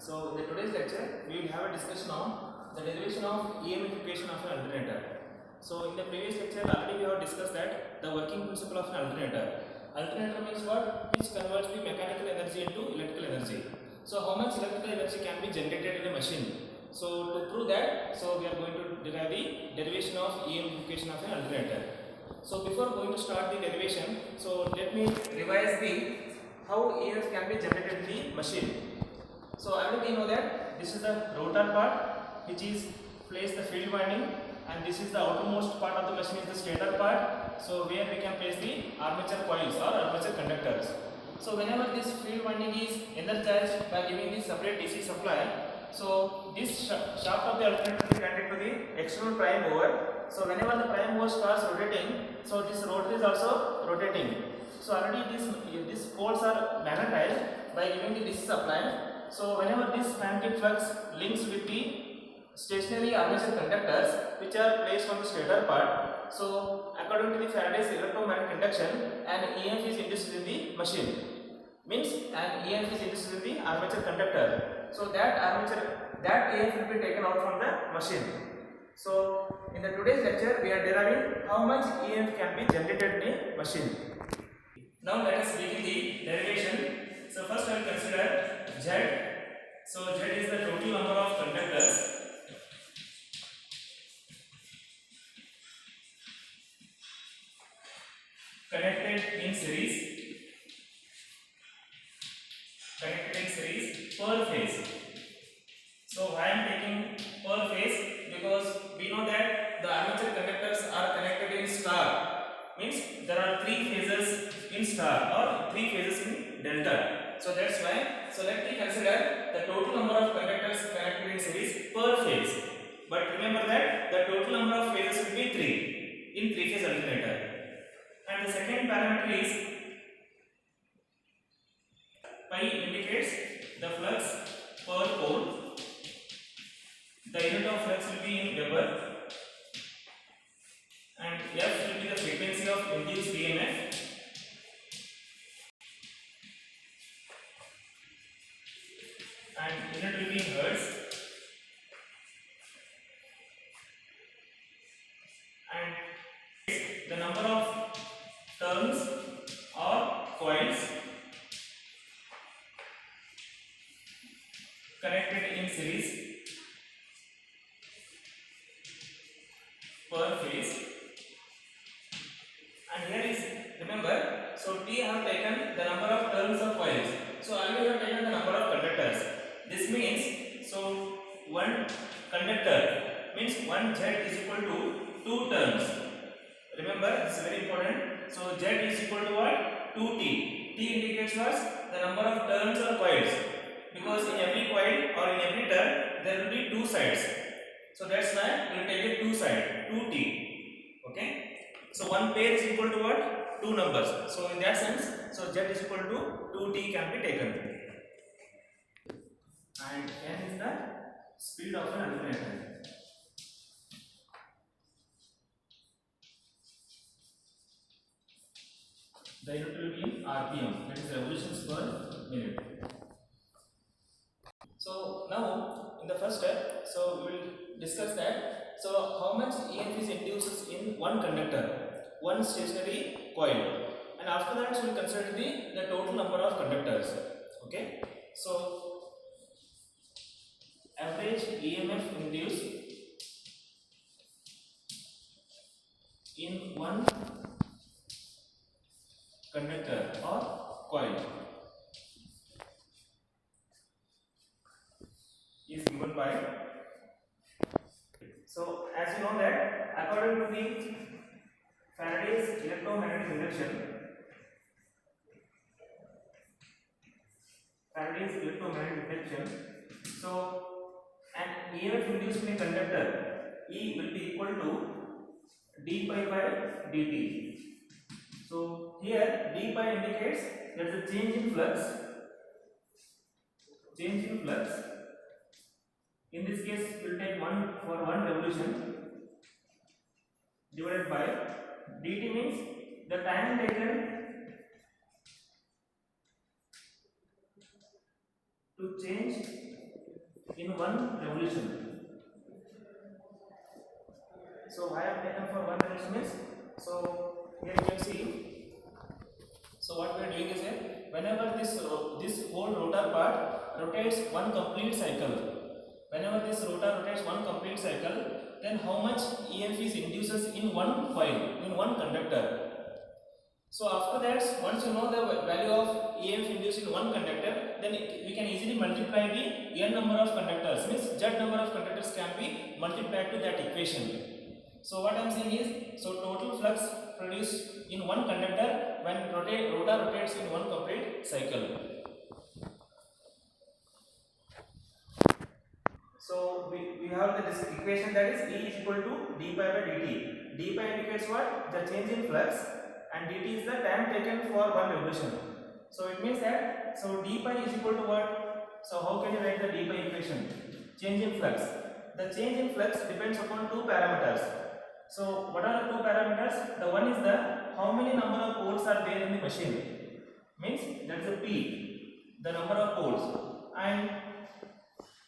So in the today's lecture, we will have a discussion on the derivation of EMF equation of an alternator. So in the previous lecture, already we have discussed that the working principle of an alternator. Alternator means what? Which converts the mechanical energy into electrical energy. So how much electrical energy can be generated in a machine? So to prove that, so we are going to derive the derivation of EMF equation of an alternator. So before going to start the derivation, so let me revise the how EMF can be generated in the machine. So already we know that this is the rotor part which is place the field winding, and this is the outermost part of the machine is the stator part. So where we can place the armature coils or armature conductors. So whenever this field winding is energized by giving the separate DC supply, so this shaft of the alternator is connected to the external prime mover. So whenever the prime mover starts rotating, so this rotor is also rotating. So already these poles are magnetized by giving the DC supply. So whenever this magnetic flux links with the stationary armature conductors which are placed on the stator part, so according to the Faraday's electromagnetic induction, an EMF is induced in the machine. Means an EMF is induced in the armature conductor. So that EMF will be taken out from the machine. So in the today's lecture, we are deriving how much EMF can be generated in a machine. Now let us begin the derivation. So first I will consider Z. So Z is the total number of conductors connected in series per phase. So I am taking per phase because we know that the armature conductors are connected in star. Means there are 3 phases in star or 3 phases in delta. So that's why, so let me consider the total number of conductors connected in series per phase. But remember that the total number of phases will be 3 in 3-phase alternator. And the second parameter is pi indicates the flux per pole. The unit of flux will be in Weber, and F will be the frequency of induced EMF. And unit will be in hertz, and the number of turns or coils connected in series per phase. And here is, remember, so T I have taken the number of turns of coils. So already we have taken the number of conductors. This means, so one conductor means one Z is equal to 2 turns. Remember, this is very important. So Z is equal to what? 2T. T indicates what? The number of turns or coils. Because in every coil or in every turn there will be 2 sides. So that's why we will take it 2 sides, 2T. Okay. So one pair is equal to what? 2 numbers. So in that sense, so Z is equal to 2T can be taken. And n is the speed of an alternator. The unit will be in RPM, that is revolutions per minute. So now in the first step, so we will discuss that. So how much EMF is induced in one conductor, one stationary coil, and after that we will consider the total number of conductors. Okay. So average EMF induced in one conductor or coil is given by, so as you know that according to the Faraday's electromagnetic induction, so an EMF induced in a conductor E will be equal to d pi by dt. So here d pi indicates there is a change in flux. In this case, we will take 1 for 1 revolution divided by dt means the time taken to change in one revolution. So why I have taken for one revolution is, so here you can see. So what we are doing is here, whenever this whole rotor part rotates one complete cycle, whenever this rotor rotates one complete cycle, then how much EMF is induces in one coil, in one conductor. So after that, once you know the value of EMF induced in one conductor, then we can easily multiply the n number of conductors, means Z number of conductors can be multiplied to that equation. So what I am saying is, so total flux produced in one conductor when rotor rotates in one complete cycle. So we have this equation, that is E is equal to d pi by dt. D pi indicates what? The change in flux, and dt is the time taken for one revolution. So it means that, so d pi is equal to what? So how can you write the d pi equation? Change in flux. The change in flux depends upon two parameters. So what are the two parameters? The one is the how many number of poles are there in the machine, means that is a P, the number of poles, and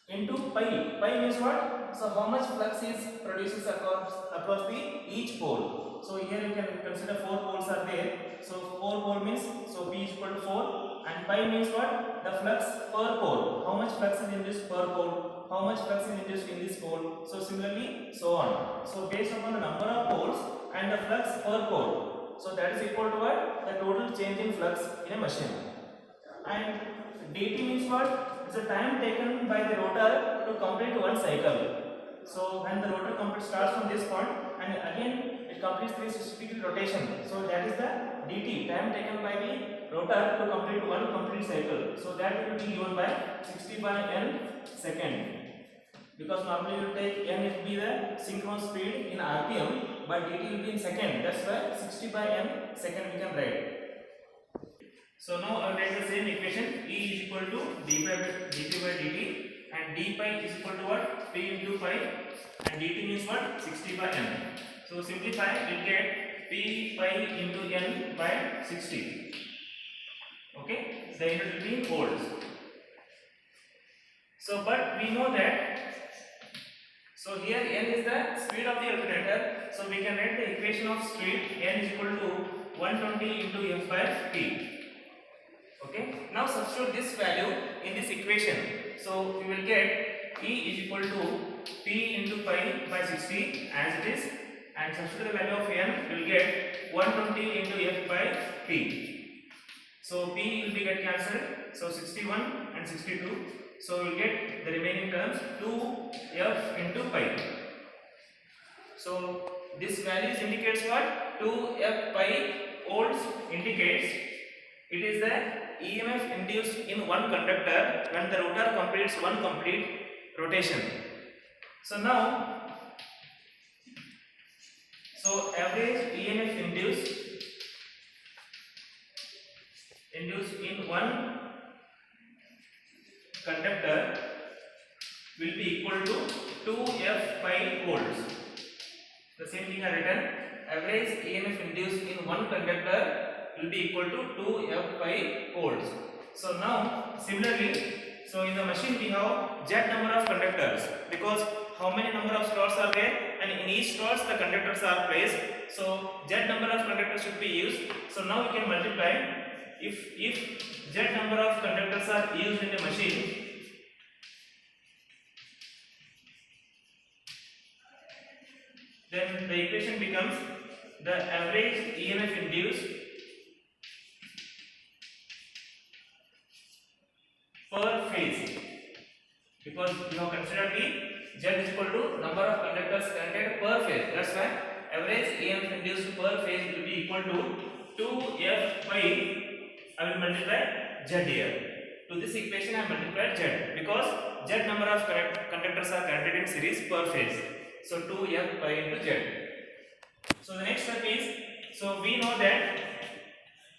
into pi. Pi means what? So how much flux is produces across the each pole. So here you can consider 4 poles are there. So 4 pole means, so P is equal to 4, and pi means what? The flux per pole. How much flux is induced per pole? How much flux is induced in this pole? So similarly, so on. So based upon the number of poles and the flux per pole, so that is equal to what? The total change in flux in a machine. And dt means what? It's the time taken by the rotor to complete one cycle. So when the rotor starts from this point and again it completes 360 degree rotation, so that is the dt, time taken by the rotor to complete one complete cycle. So that will be given by 60 by n second, because normally you take n will be the synchronous speed in rpm, but dt will be in second. That's why 60 by n second we can write. So now I will take the same equation, E is equal to d pi by dt, and d pi is equal to what? P into pi, and dt means what? 60 by n. So simplify, we will get P pi into n by 60. Okay, the unit will be in volts. So but we know that, so here n is the speed of the alternator, so we can write the equation of speed, n is equal to 120 into f by t. Okay, now substitute this value in this equation. So we will get E is equal to P into pi by 60 as it is, and substitute the value of n, we will get 120 into f by t. So P will be get cancelled, so 61 and 62. So we will get the remaining terms 2f into pi. So this values indicates what? 2f pi volts indicates it is the EMF induced in one conductor when the rotor completes one complete rotation. So now, so average EMF induced in one conductor will be equal to 2f pi volts. The same thing I written, average EMF induced in one conductor will be equal to 2f pi volts. So now similarly, so in the machine we have Z number of conductors, because how many number of slots are there, and in each slots the conductors are placed, so Z number of conductors should be used. So now we can multiply, if Z number of conductors are used in the machine, then the equation becomes the average EMF induced per phase, because we have considered the Z is equal to number of conductors connected per phase. That's why average EMF induced per phase will be equal to 2f pi. I will multiply Z here. To this equation I multiplied Z, because Z number of conductors are connected in series per phase. So 2f pi into Z. So the next step is, so we know that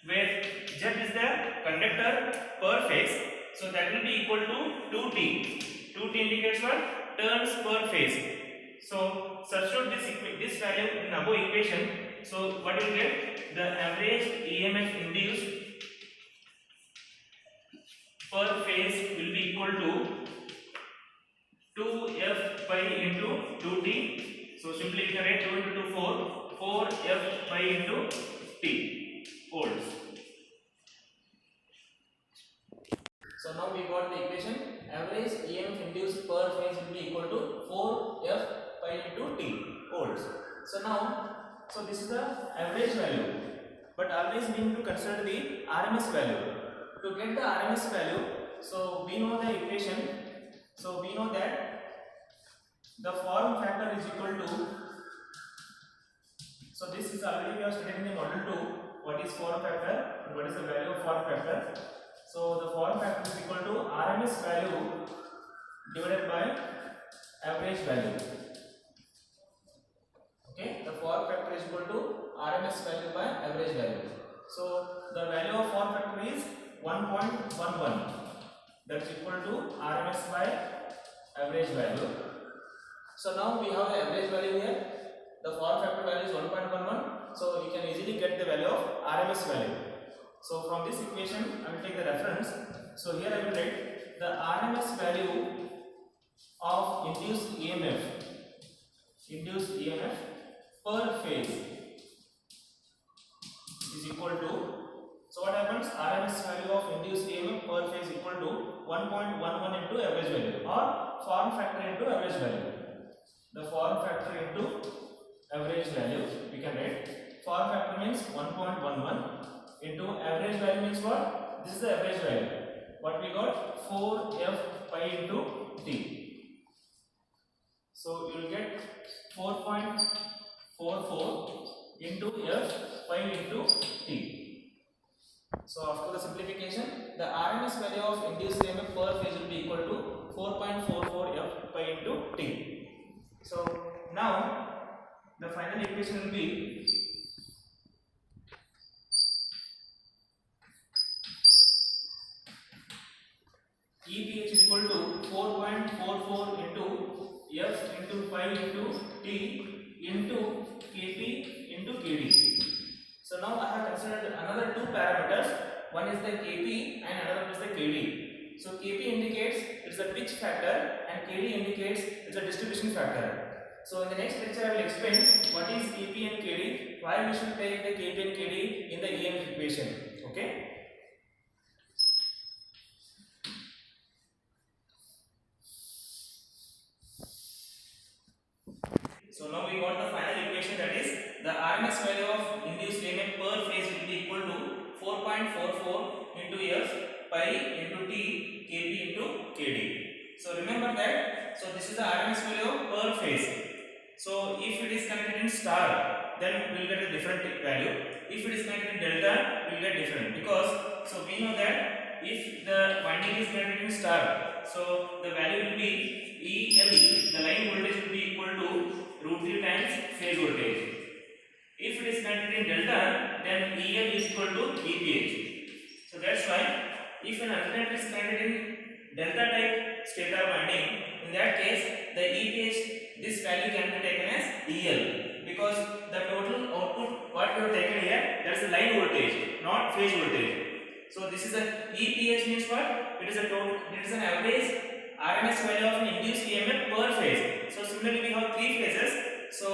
where Z is the conductor per phase, so that will be equal to 2t. 2t indicates what? Turns per phase. So substitute this value in above equation. So what you get? The average EMF induced per phase will be equal to 2f pi into 2t. So simply we can write 2 into 2 4, 4f pi into t volts. So now we got the equation. Average EMF induced per phase will be equal to 4f pi into t volts. So now, so this is the average value, but always we need to consider the RMS value. To get the RMS value, so we know the equation. So we know that the form factor is equal to. So this is already we are studying in the model 2. What is form factor and what is the value of form factor? So the form factor is equal to RMS value divided by average value. Okay, the form factor is equal to RMS value by average value. So the value of form factor is 1.11. That's equal to RMS by average value. So now we have the average value here. The form factor value is 1.11. So you can easily get the value of RMS value. So from this equation, I will take the reference. So here I will write the RMS value of induced EMF per phase is equal to. So what happens? RMS value of induced EMF per phase equal to 1.11 into average value, or form factor into average value. The form factor into average value we can write. Form factor means 1.11 into average value means what? This is the average value. What we got? 4f pi into t. So you will get 4.44 into f pi into t. So after the simplification, the RMS value of induced EMF per phase will be equal to 4.44 f pi into t. So now the final equation will be EPH is equal to 4.44 into f into pi into t into kp into kd. So now I have considered another two parameters. One is the kp and another is the kd. So kp indicates it's the pitch factor and kd indicates it's a distribution factor. So in the next lecture I will explain what is kp and kd, why we should take the kp and kd in the EMF equation. Okay. So now we got the final equation, that is the RMS value of induced EMF per phase will be equal to 4.44 into f pi into t kp into kd. So remember that. So this is the RMS value per phase. So if it is connected in star, then we will get a different value. If it is connected in delta, we will get different, because so we know that if the winding is connected in star, so the value will be EL, the line voltage will be equal to √3 times phase voltage. If it is connected in delta, then EL is equal to EPH. So that's why if an alternator is connected in delta type stator winding, in that case the EPH, this value can be taken as EL, because the total output what we have taken here, that is the line voltage, not phase voltage. So this is a EPH means what? It is a total, it is an average RMS value of an induced EMF per phase. So similarly we have three phases. So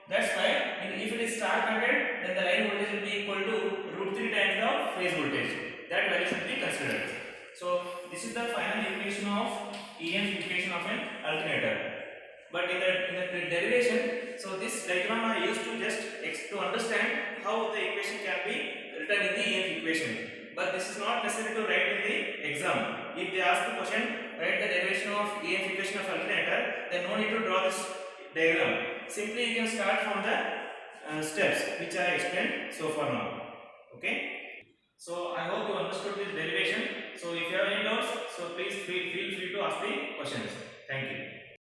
that's why if it is star connected, then the line voltage will be equal to √3 times the phase voltage. That value should be considered. So this is the final equation of EMF equation of an alternator. But in the derivation, so this diagram I used to just to understand how the equation can be written in the EMF equation. But this is not necessary to write in the exam. If they ask the question, write the derivation of EMF equation of alternator, then no need to draw this diagram. Simply you can start from the steps which I explained so far now. Okay. So I hope you understood this derivation. So if you have any doubts, so please feel free to ask the questions. Thank you.